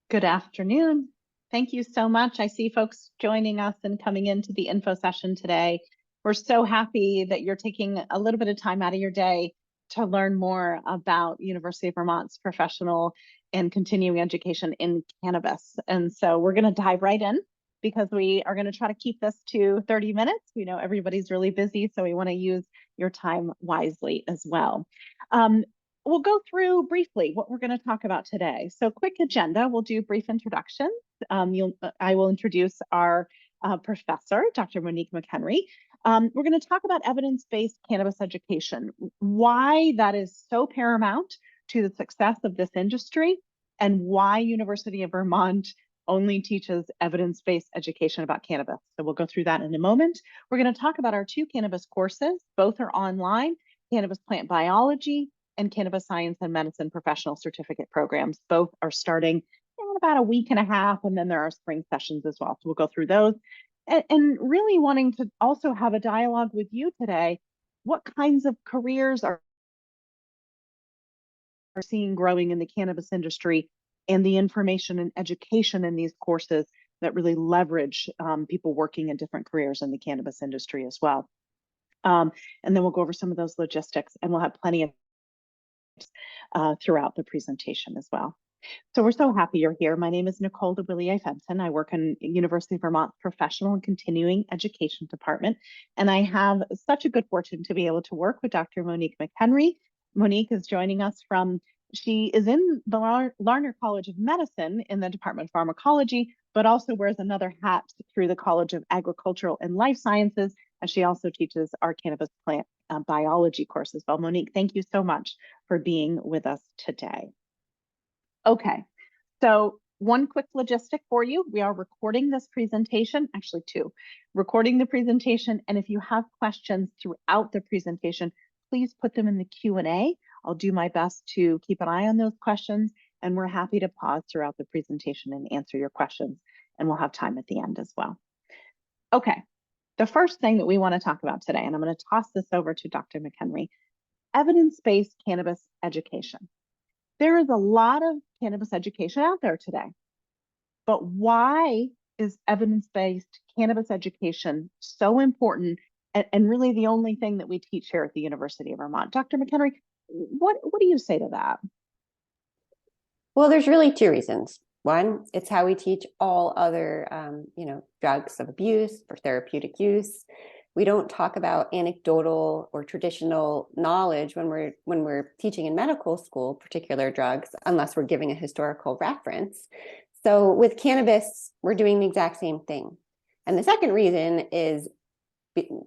Good afternoon. Thank you so much. I see folks joining us and coming into the info session today. We're so happy that you're taking a little bit of time out of your day to learn more about University of Vermont's professional and continuing education in cannabis. And so we're going to dive right in because we are going to try to keep this to 30 minutes. We know everybody's really busy, so we want to use your time wisely as well. We'll go through briefly what we're going to talk about today. So quick agenda, we'll do brief introductions. I will introduce our professor, Dr. Monique McHenry. We're going to talk about evidence-based cannabis education, why that is so paramount to the success of this industry, and why University of Vermont only teaches evidence-based education about cannabis. So we'll go through that in a moment. We're going to talk about our two cannabis courses. Both are online, Cannabis Plant Biology and Cannabis Science and Medicine Professional Certificate Programs. Both are starting in about a week and a half, and then there are spring sessions as well. So we'll go through those. And really wanting to also have a dialogue with you today. What kinds of careers are seeing growing in the cannabis industry, and the information and education in these courses that really leverage people working in different careers in the cannabis industry as well. And then we'll go over some of those logistics, and we'll have plenty of throughout the presentation as well. So we're so happy you're here. My name is Nicole DeWillier-Fenton. I work in University of Vermont's Professional and Continuing Education Department, and I have such a good fortune to be able to work with Dr. Monique McHenry. Monique is joining us she is in the Larner College of Medicine in the Department of Pharmacology, but also wears another hat through the College of Agricultural and Life Sciences, and she also teaches our Cannabis Plant Biology course as well. Monique, thank you so much for being with us today. Okay, so one quick logistic for you. We are recording this presentation, actually two, recording the presentation. And if you have questions throughout the presentation, please put them in the Q&A. I'll do my best to keep an eye on those questions, and we're happy to pause throughout the presentation and answer your questions, and we'll have time at the end as well. Okay, the first thing that we want to talk about today, and I'm going to toss this over to Dr. McHenry, evidence-based cannabis education. There is a lot of cannabis education out there today, but why is evidence-based cannabis education so important and really the only thing that we teach here at the University of Vermont? Dr. McHenry, what do you say to that? Well, there's really two reasons. One, it's how we teach all other, drugs of abuse for therapeutic use. We don't talk about anecdotal or traditional knowledge when we're teaching in medical school, particular drugs, unless we're giving a historical reference. So with cannabis, we're doing the exact same thing. And the second reason is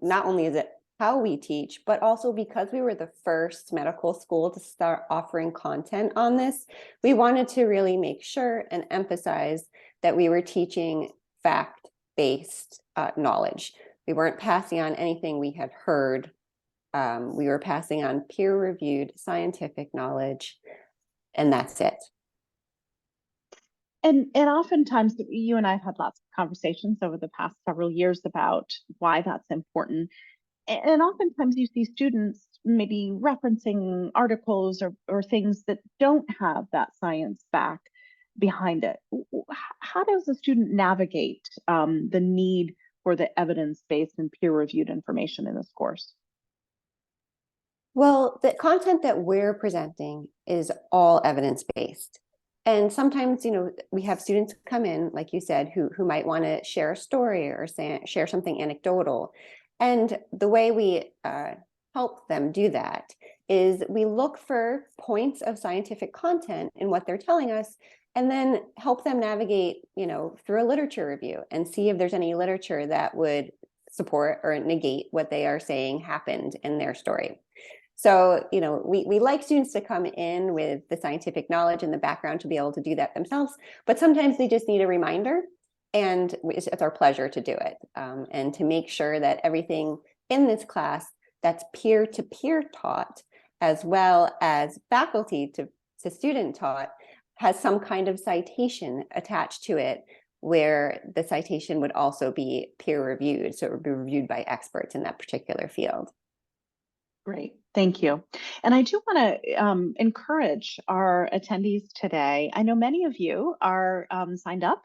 not only is it how we teach, but also because we were the first medical school to start offering content on this, we wanted to really make sure and emphasize that we were teaching fact-based knowledge. We weren't passing on anything we had heard. We were passing on peer-reviewed scientific knowledge, and that's it. And oftentimes, you and I have had lots of conversations over the past several years about why that's important. And oftentimes you see students maybe referencing articles or things that don't have that science back behind it. How does a student navigate the need for the evidence-based and peer-reviewed information in this course? Well, the content that we're presenting is all evidence-based. And sometimes, we have students come in, like you said, who might want to share a story or share something anecdotal. And the way we help them do that is we look for points of scientific content in what they're telling us, and then help them navigate, through a literature review and see if there's any literature that would support or negate what they are saying happened in their story. So, we like students to come in with the scientific knowledge and the background to be able to do that themselves, but sometimes they just need a reminder, and it's our pleasure to do it, and to make sure that everything in this class that's peer-to-peer taught, as well as faculty to student taught, has some kind of citation attached to it, where the citation would also be peer-reviewed, so it would be reviewed by experts in that particular field. Great, thank you. And I do want to encourage our attendees today. I know many of you are signed up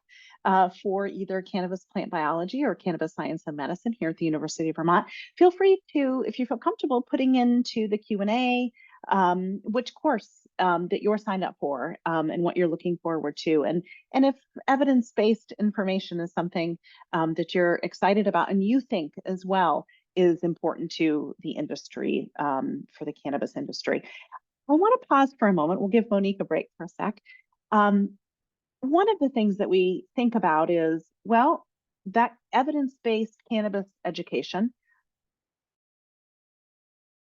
for either cannabis plant biology or cannabis science and medicine here at the University of Vermont. Feel free to, if you feel comfortable, putting into the Q&A which course that you're signed up for and what you're looking forward to. And if evidence-based information is something that you're excited about and you think as well is important to the industry, for the cannabis industry. I want to pause for a moment. We'll give Monique a break for a sec. One of the things that we think about is, well, that evidence-based cannabis education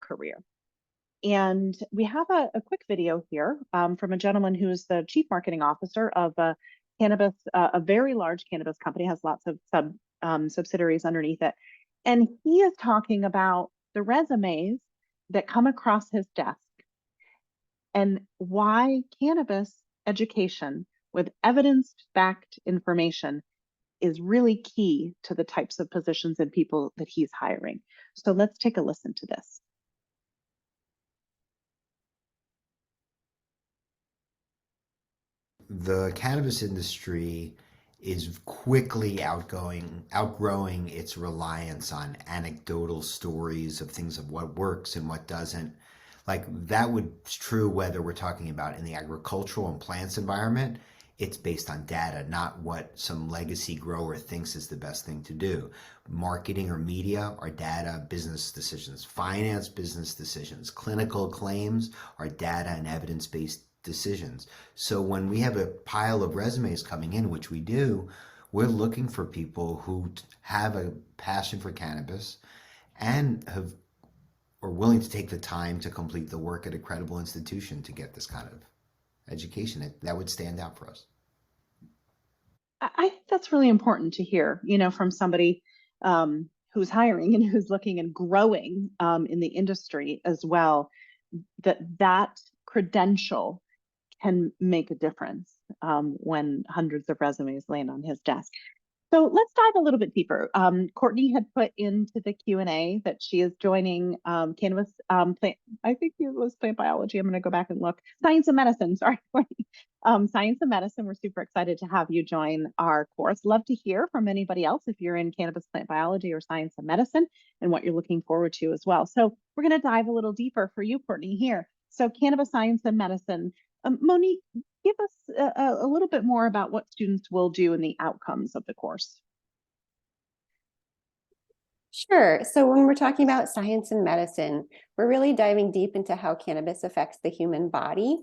career. And we have a quick video here from a gentleman who's the chief marketing officer of a very large cannabis company, has lots of subsidiaries underneath it. And he is talking about the resumes that come across his desk and why cannabis education with evidence-backed information is really key to the types of positions and people that he's hiring. So let's take a listen to this. The cannabis industry is quickly outgrowing its reliance on anecdotal stories of things of what works and what doesn't. Like that would be true whether we're talking about in the agricultural and plants environment. It's based on data, not what some legacy grower thinks is the best thing to do. Marketing or media are data, business decisions. Finance, business decisions. Clinical claims are data and evidence-based decisions. So when we have a pile of resumes coming in, which we do, we're looking for people who have a passion for cannabis and are willing to take the time to complete the work at a credible institution to get this kind of education. That would stand out for us. I think that's really important to hear, from somebody who's hiring and who's looking and growing in the industry as well, that credential can make a difference when hundreds of resumes land on his desk. So let's dive a little bit deeper. Courtney had put into the Q&A that she is joining cannabis plant. I think it was plant biology. I'm going to go back and look. Science and medicine. Sorry, Courtney. Science and medicine. We're super excited to have you join our course. Love to hear from anybody else if you're in cannabis plant biology or science and medicine and what you're looking forward to as well. So we're going to dive a little deeper for you, Courtney, here. So cannabis science and medicine. Monique, give us a little bit more about what students will do and the outcomes of the course. Sure. So when we're talking about science and medicine, we're really diving deep into how cannabis affects the human body.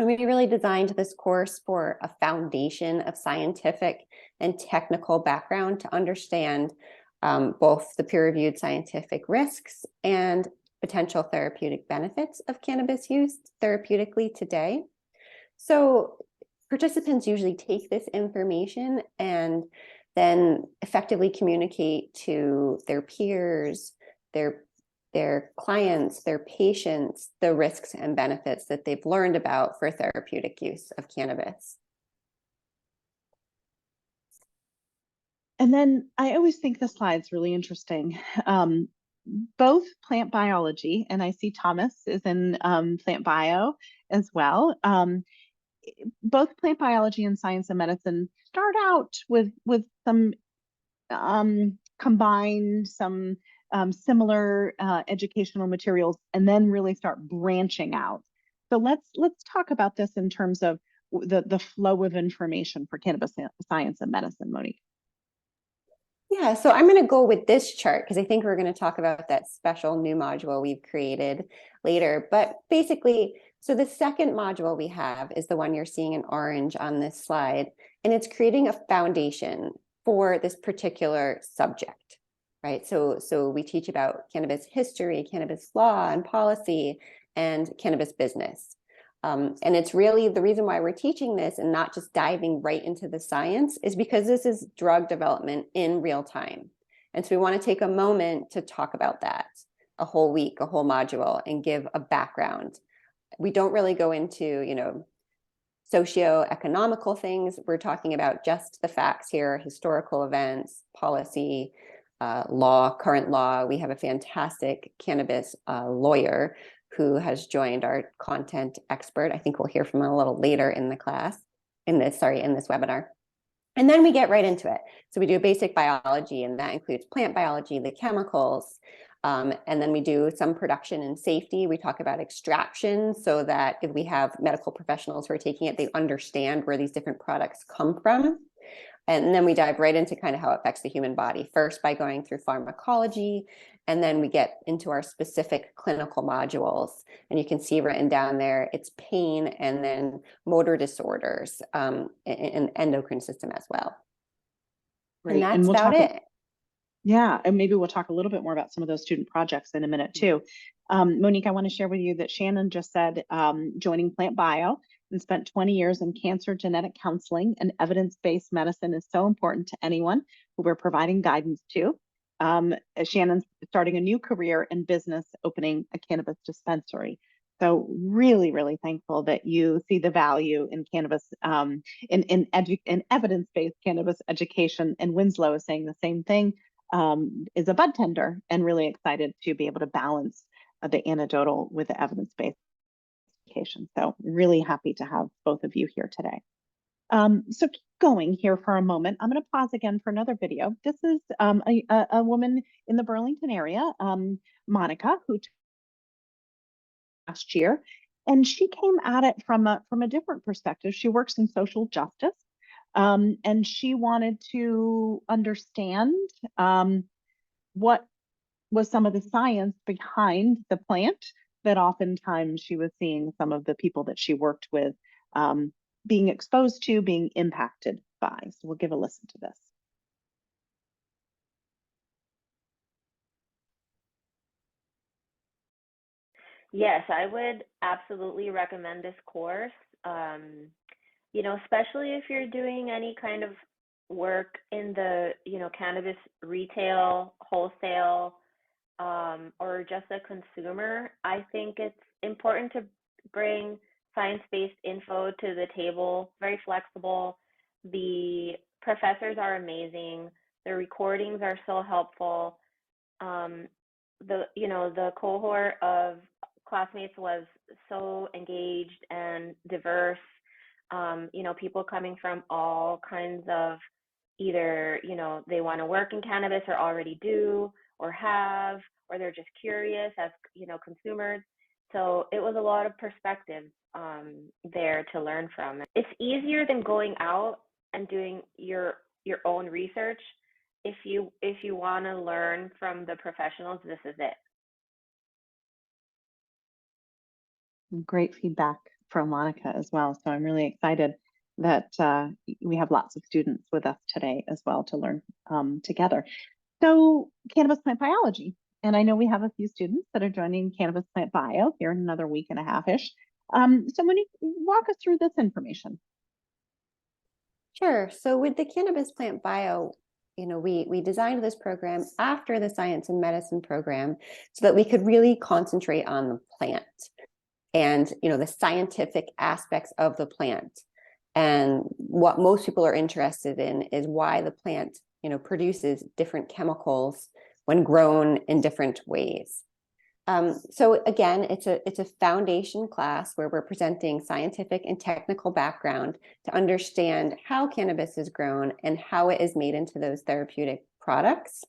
And we really designed this course for a foundation of scientific and technical background to understand both the peer-reviewed scientific risks and potential therapeutic benefits of cannabis use therapeutically today. So participants usually take this information and then effectively communicate to their peers, their clients, their patients, the risks and benefits that they've learned about for therapeutic use of cannabis. And then I always think the slide's really interesting. Both plant biology, and I see Thomas is in plant bio as well. Both plant biology and science and medicine start out with some combined, some similar educational materials, and then really start branching out. So let's talk about this in terms of the flow of information for cannabis science and medicine, Monique. Yeah, so I'm going to go with this chart because I think we're going to talk about that special new module we've created later. But basically, so the second module we have is the one you're seeing in orange on this slide, and it's creating a foundation for this particular subject, right? So we teach about cannabis history, cannabis law and policy, and cannabis business. And it's really the reason why we're teaching this and not just diving right into the science is because this is drug development in real time. And so we want to take a moment to talk about that, a whole week, a whole module, and give a background. We don't really go into, socio-economical things. We're talking about just the facts here, historical events, policy, current law. We have a fantastic cannabis lawyer who has joined our content expert. I think we'll hear from him a little later in the class, in this webinar. And then we get right into it. So we do basic biology, and that includes plant biology, the chemicals, and then we do some production and safety. We talk about extraction so that if we have medical professionals who are taking it, they understand where these different products come from. And then we dive right into kind of how it affects the human body, first by going through pharmacology, and then we get into our specific clinical modules. And you can see written down there, it's pain and then motor disorders and endocrine system as well. Great. And that's about it. Yeah, and maybe we'll talk a little bit more about some of those student projects in a minute too. Monique, I want to share with you that Shannon just said joining Plant Bio and spent 20 years in cancer genetic counseling, and evidence-based medicine is so important to anyone who we're providing guidance to. Shannon's starting a new career in business, opening a cannabis dispensary. So really, really thankful that you see the value in cannabis, in evidence-based cannabis education. And Winslow is saying the same thing, is a bud tender, and really excited to be able to balance the anecdotal with the evidence-based education. So really happy to have both of you here today. So keep going here for a moment. I'm going to pause again for another video. This is a woman in the Burlington area, Monica, who last year, and she came at it from a different perspective. She works in social justice, and she wanted to understand what was some of the science behind the plant that oftentimes she was seeing some of the people that she worked with being exposed to, being impacted by. So we'll give a listen to this. Yes, I would absolutely recommend this course. You know, especially if you're doing any kind of work in the, you know, cannabis retail, wholesale, or just a consumer. I think it's important to bring science-based info to the table, very flexible. The professors are amazing. The recordings are so helpful. The cohort of classmates was so engaged and diverse. You know, people coming from all kinds of, either, you know, they want to work in cannabis or already do or have, or they're just curious as, you know, consumers. So it was a lot of perspectives there to learn from. It's easier than going out and doing your own research. If you want to learn from the professionals, this is it. Great feedback from Monica as well. So I'm really excited that we have lots of students with us today as well to learn together. So cannabis plant biology. And I know we have a few students that are joining Cannabis Plant Bio here in another week and a half-ish. So Monique, walk us through this information. Sure. So with the Cannabis Plant Bio, you know, we designed this program after the science and medicine program so that we could really concentrate on the plant and, you know, the scientific aspects of the plant. And what most people are interested in is why the plant, you know, produces different chemicals when grown in different ways. So again, it's a foundation class where we're presenting scientific and technical background to understand how cannabis is grown and how it is made into those therapeutic products.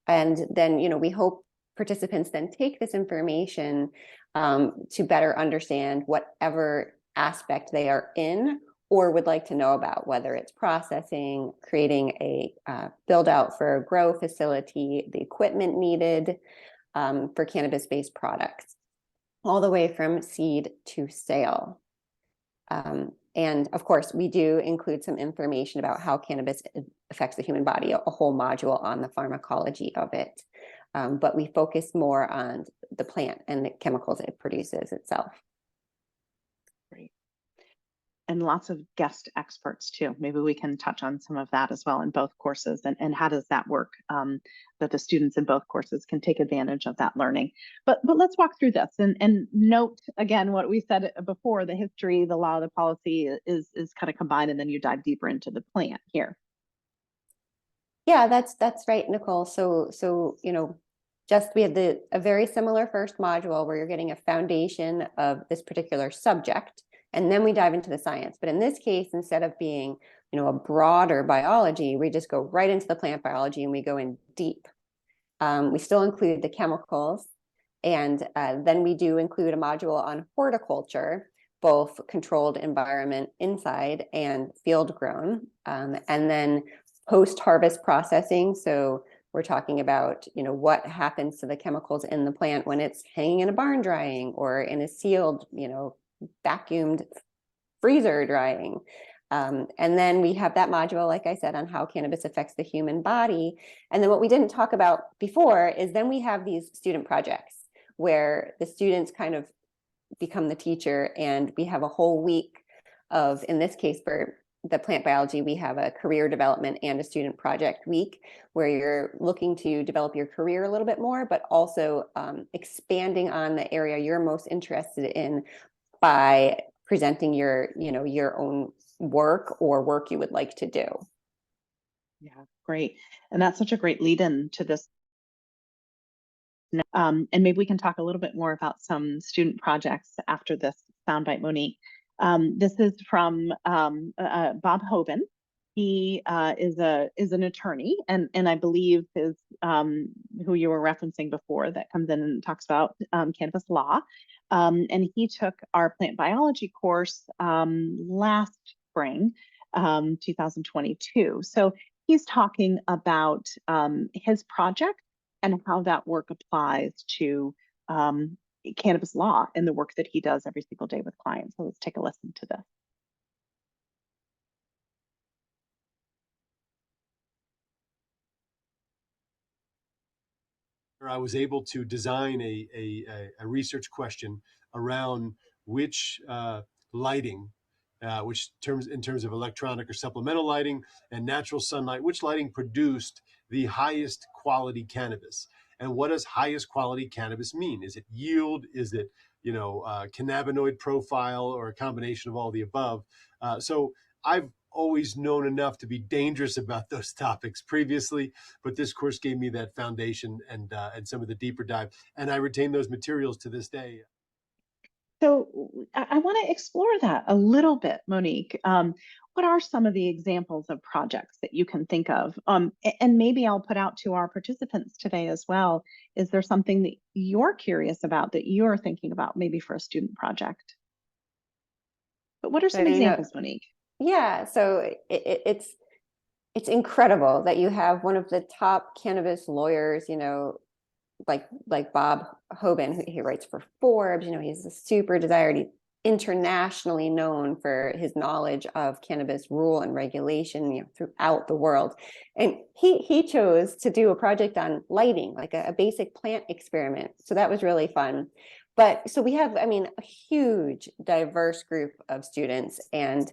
And then, you know, we hope participants then take this information to better understand whatever aspect they are in or would like to know about, whether it's processing, creating a build out for a grow facility, the equipment needed for cannabis-based products, all the way from seed to sale. And of course, we do include some information about how cannabis affects the human body, a whole module on the pharmacology of it. But we focus more on the plant and the chemicals it produces itself. Great. And lots of guest experts too. Maybe we can touch on some of that as well in both courses, and how does that work, that the students in both courses can take advantage of that learning. But let's walk through this and note again what we said before: the history, the law, the policy is kind of combined, and then you dive deeper into the plant here. Yeah, that's right, Nicole. So just we had a very similar first module where you're getting a foundation of this particular subject, and then we dive into the science. But in this case, instead of being a broader biology, we just go right into the plant biology and we go in deep. We still include the chemicals, and then we do include a module on horticulture, both controlled environment inside and field grown, and then post-harvest processing. So we're talking about what happens to the chemicals in the plant when it's hanging in a barn drying or in a sealed vacuumed freezer drying. And then we have that module, like I said, on how cannabis affects the human body. And then what we didn't talk about before is then we have these student projects where the students kind of become the teacher, and we have a whole week of, in this case, for the plant biology, we have a career development and a student project week where you're looking to develop your career a little bit more, but also expanding on the area you're most interested in by presenting your own work or work you would like to do. Yeah, great. And that's such a great lead in to this. And maybe we can talk a little bit more about some student projects after this soundbite, Monique. This is from Bob Hoban. He is an attorney, and I believe is who you were referencing before, that comes in and talks about cannabis law. And he took our plant biology course last spring, 2022. So he's talking about his project and how that work applies to cannabis law and the work that he does every single day with clients. So let's take a listen to this. I was able to design a research question around which lighting, which in terms of electronic or supplemental lighting and natural sunlight, which lighting produced the highest quality cannabis. And what does highest quality cannabis mean? Is it yield? Is it cannabinoid profile, or a combination of all the above? So I've always known enough to be dangerous about those topics previously, but this course gave me that foundation and some of the deeper dive, and I retain those materials to this day. So I want to explore that a little bit, Monique. What are some of the examples of projects that you can think of? And maybe I'll put out to our participants today as well. Is there something that you're curious about that you're thinking about maybe for a student project? But what are some examples, Monique? Yeah, so it's incredible that you have one of the top cannabis lawyers, like Bob Hoban, who he writes for Forbes. He's a super desired, he's internationally known for his knowledge of cannabis rule and regulation, throughout the world. And he chose to do a project on lighting, like a basic plant experiment. So that was really fun. But so we have, a huge, diverse group of students, and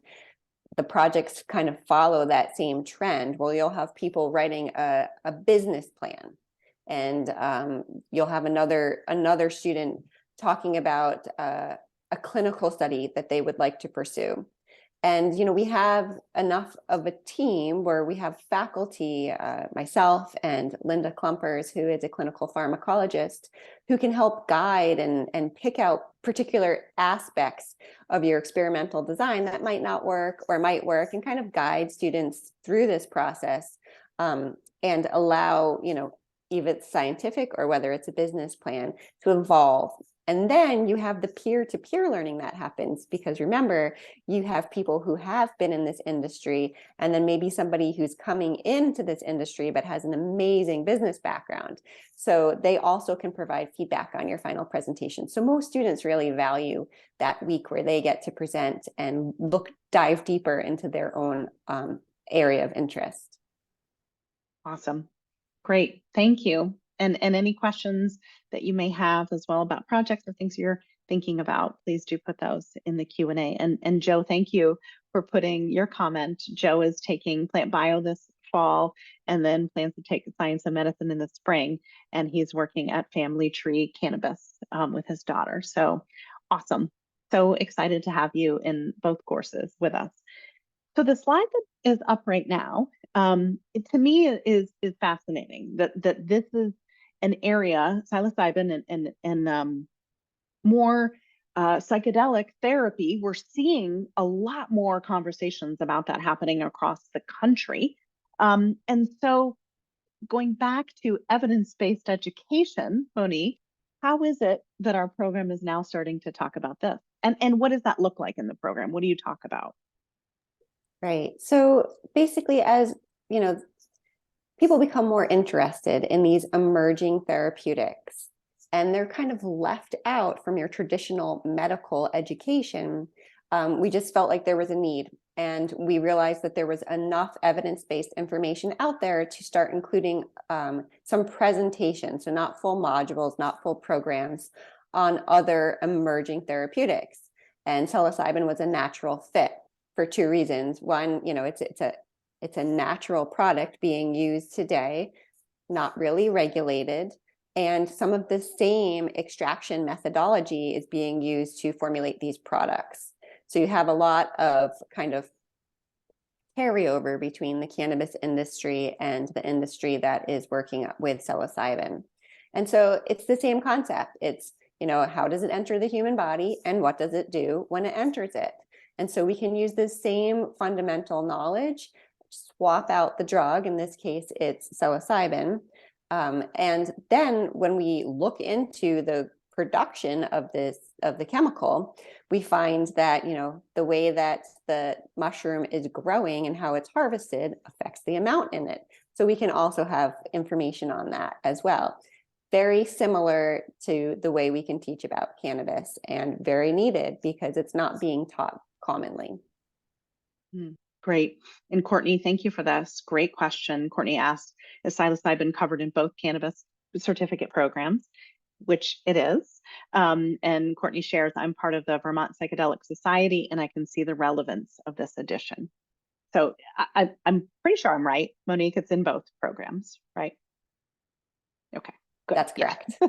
the projects kind of follow that same trend where you'll have people writing a business plan, and you'll have another student talking about a clinical study that they would like to pursue. And we have enough of a team where we have faculty, myself and Linda Klumpers, who is a clinical pharmacologist, who can help guide and pick out particular aspects of your experimental design that might not work or might work, and kind of guide students through this process, and allow, either it's scientific or whether it's a business plan, to evolve. And then you have the peer-to-peer learning that happens, because remember, you have people who have been in this industry, and then maybe somebody who's coming into this industry but has an amazing business background. So they also can provide feedback on your final presentation. So most students really value that week where they get to present and dive deeper into their own area of interest. Awesome. Great. Thank you. And any questions that you may have as well about projects or things you're thinking about, please do put those in the Q&A. And Joe, thank you for putting your comment. Joe is taking plant bio this fall and then plans to take science and medicine in the spring. And he's working at Family Tree Cannabis with his daughter. So awesome. So excited to have you in both courses with us. So the slide that is up right now to me is fascinating that this is an area, psilocybin and more psychedelic therapy. We're seeing a lot more conversations about that happening across the country. And so going back to evidence-based education, Monique, how is it that our program is now starting to talk about this? And what does that look like in the program? What do you talk about? Right. So basically, as you know, people become more interested in these emerging therapeutics, and they're kind of left out from your traditional medical education. We just felt like there was a need, and we realized that there was enough evidence-based information out there to start including some presentations, so not full modules, not full programs, on other emerging therapeutics. And psilocybin was a natural fit for two reasons. One, it's a natural product being used today, not really regulated. And some of the same extraction methodology is being used to formulate these products. So you have a lot of kind of carryover between the cannabis industry and the industry that is working with psilocybin. And so it's the same concept. It's, how does it enter the human body and what does it do when it enters it? And so we can use the same fundamental knowledge, swap out the drug. In this case, it's psilocybin. And then when we look into the production of the chemical, we find that, the way that the mushroom is growing and how it's harvested affects the amount in it. So we can also have information on that as well. Very similar to the way we can teach about cannabis, and very needed because it's not being taught commonly. Great. And Courtney, thank you for this. Great question. Courtney asked, is psilocybin covered in both cannabis certificate programs? Which it is. And Courtney shares, I'm part of the Vermont Psychedelic Society, and I can see the relevance of this addition. So I'm pretty sure I'm right. Monique, it's in both programs, right? Okay, good. That's correct. Yeah.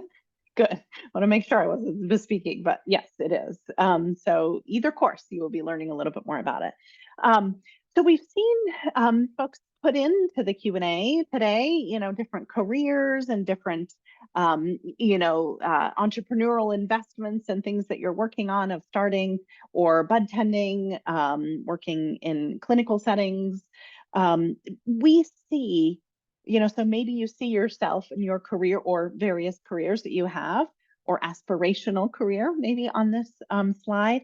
Good. I want to make sure I wasn't misspeaking, but yes, it is. So either course, you will be learning a little bit more about it. So we've seen folks put into the Q&A today, different careers and different, entrepreneurial investments and things that you're working on of starting or bud tending, working in clinical settings. We see, so maybe you see yourself in your career or various careers that you have, or aspirational career, maybe on this slide.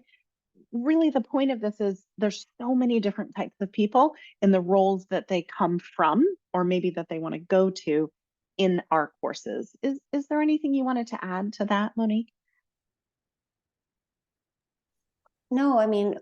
Really, the point of this is there's so many different types of people in the roles that they come from, or maybe that they want to go to in our courses. Is there anything you wanted to add to that, Monique? No, I mean,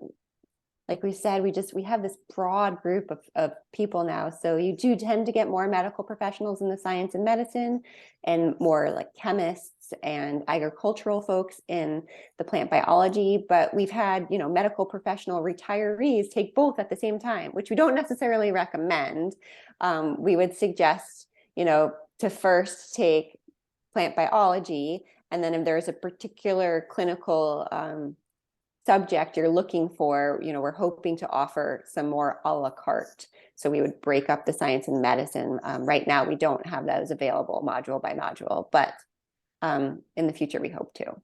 like we said, we have this broad group of people now. So you do tend to get more medical professionals in the science and medicine, and more like chemists and agricultural folks in the plant biology. But we've had, medical professional retirees take both at the same time, which we don't necessarily recommend. We would suggest, to first take plant biology, and then if there's a particular clinical subject you're looking for, we're hoping to offer some more a la carte. So we would break up the science and medicine. Right now, we don't have those available module by module, but in the future, we hope to.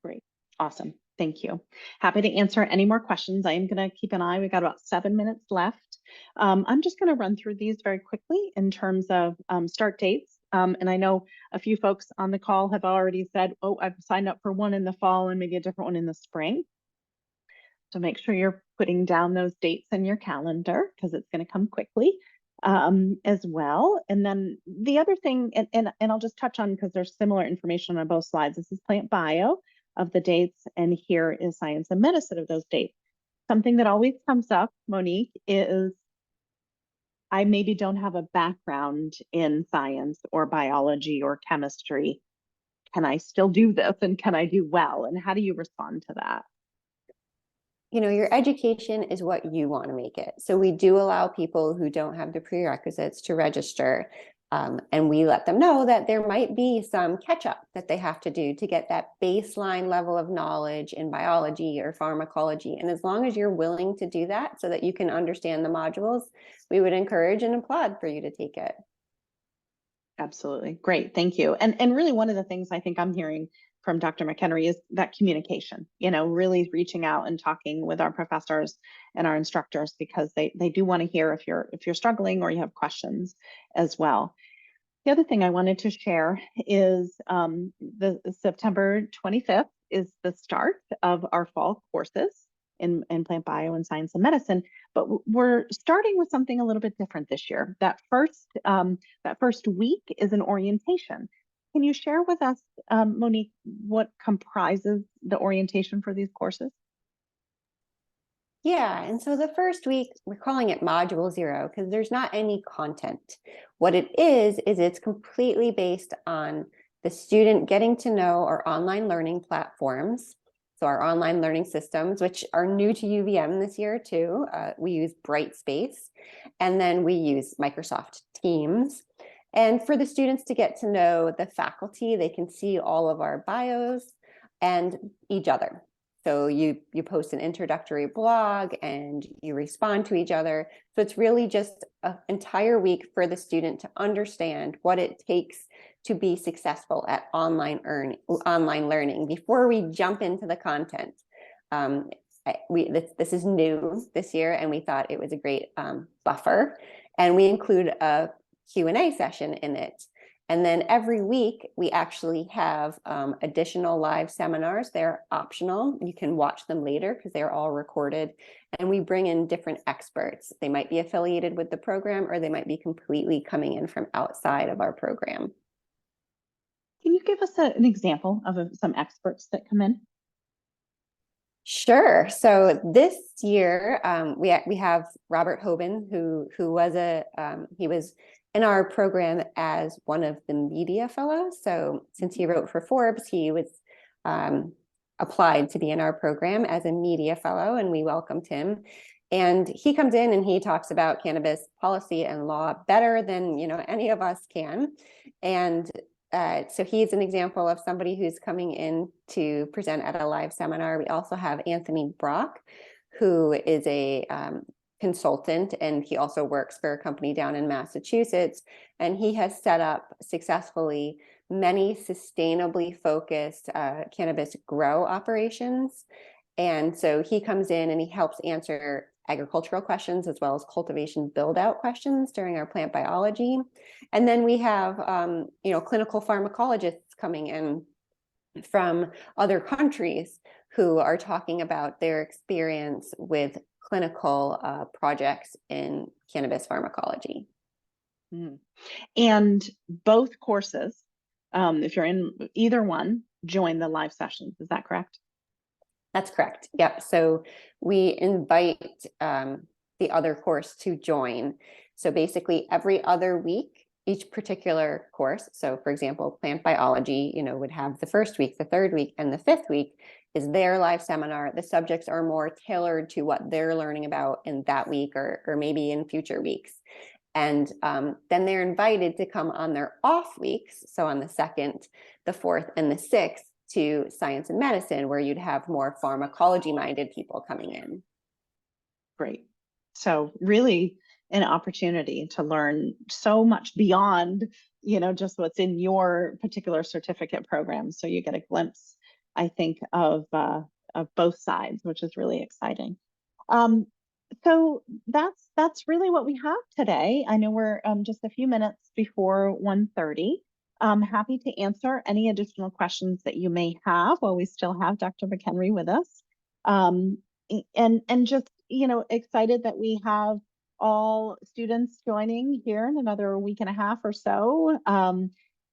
Great. Awesome. Thank you. Happy to answer any more questions. I am going to keep an eye. We got about 7 minutes left. I'm just going to run through these very quickly in terms of start dates. And I know a few folks on the call have already said, oh, I've signed up for one in the fall and maybe a different one in the spring. So make sure you're putting down those dates in your calendar, because it's going to come quickly as well. And then the other thing, and I'll just touch on, because there's similar information on both slides. This is plant bio of the dates, and here is science and medicine of those dates. Something that always comes up, Monique, is I maybe don't have a background in science or biology or chemistry. Can I still do this, and can I do well? And how do you respond to that? Your education is what you want to make it. So we do allow people who don't have the prerequisites to register. And we let them know that there might be some catch up that they have to do to get that baseline level of knowledge in biology or pharmacology. And as long as you're willing to do that so that you can understand the modules, we would encourage and applaud for you to take it. Absolutely. Great. Thank you. And really one of the things I think I'm hearing from Dr. McHenry is that communication, really reaching out and talking with our professors and our instructors, because they do want to hear if you're struggling or you have questions as well. The other thing I wanted to share is the September 25th is the start of our fall courses in plant bio and science and medicine, but we're starting with something a little bit different this year. That first week is an orientation. Can you share with us, Monique, what comprises the orientation for these courses? Yeah, and so the first week, we're calling it Module 0 because there's not any content. What it is it's completely based on the student getting to know our online learning platforms. So our online learning systems, which are new to UVM this year too. We use Brightspace, and then we use Microsoft Teams. And for the students to get to know the faculty, they can see all of our bios and each other. So you post an introductory blog and you respond to each other. So it's really just an entire week for the student to understand what it takes to be successful at online learning before we jump into the content. This is new this year, and we thought it was a great buffer. And we include a Q&A session in it. And then every week, we actually have additional live seminars. They're optional. You can watch them later because they're all recorded. And we bring in different experts. They might be affiliated with the program, or they might be completely coming in from outside of our program. Can you give us an example of some experts that come in? Sure. So this year, we have Robert Hoban, who was he was in our program as one of the media fellows. So since he wrote for Forbes, he was applied to be in our program as a media fellow, and we welcomed him. And he comes in and he talks about cannabis policy and law better than any of us can. And so he's an example of somebody who's coming in to present at a live seminar. We also have Anthony Brock, who is a consultant, and he also works for a company down in Massachusetts, and he has set up successfully many sustainably focused cannabis grow operations. And so he comes in and he helps answer agricultural questions as well as cultivation build out questions during our plant biology. And then we have clinical pharmacologists coming in from other countries who are talking about their experience with clinical projects in cannabis pharmacology. And both courses, if you're in either one, join the live sessions. Is that correct? That's correct. Yep. So we invite the other course to join. So basically every other week, each particular course. So for example, plant biology, would have the first week, the third week, and the fifth week is their live seminar. The subjects are more tailored to what they're learning about in that week or maybe in future weeks. And then they're invited to come on their off weeks. So on the 2nd, the 4th, and the 6th to science and medicine, where you'd have more pharmacology minded people coming in. Great. So really an opportunity to learn so much beyond, just what's in your particular certificate program. So you get a glimpse, I think, of both sides, which is really exciting. So that's really what we have today. I know we're just a few minutes before 1:30. I'm happy to answer any additional questions that you may have while we still have Dr. McHenry with us. And just, excited that we have all students joining here in another week and a half or so.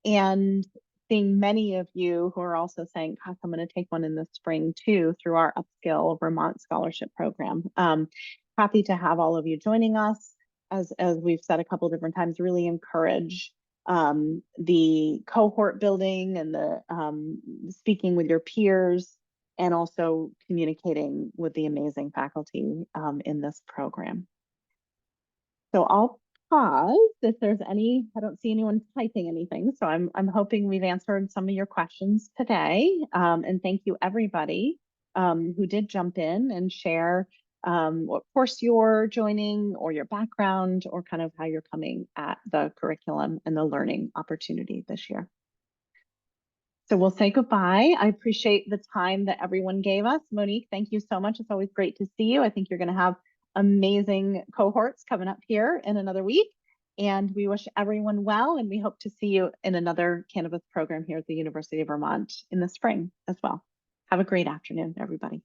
And seeing many of you who are also saying, gosh, I'm going to take one in the spring too, through our Upskill Vermont Scholarship Program. Happy to have all of you joining us. As we've said a couple of different times, really encourage the cohort building and the speaking with your peers, and also communicating with the amazing faculty in this program. So I'll pause if there's any. I don't see anyone typing anything, so I'm hoping we've answered some of your questions today. And thank you everybody who did jump in and share what course you're joining or your background or kind of how you're coming at the curriculum and the learning opportunity this year. So we'll say goodbye. I appreciate the time that everyone gave us. Monique, thank you so much. It's always great to see you. I think you're going to have amazing cohorts coming up here in another week. And we wish everyone well, and we hope to see you in another cannabis program here at the University of Vermont in the spring as well. Have a great afternoon, everybody.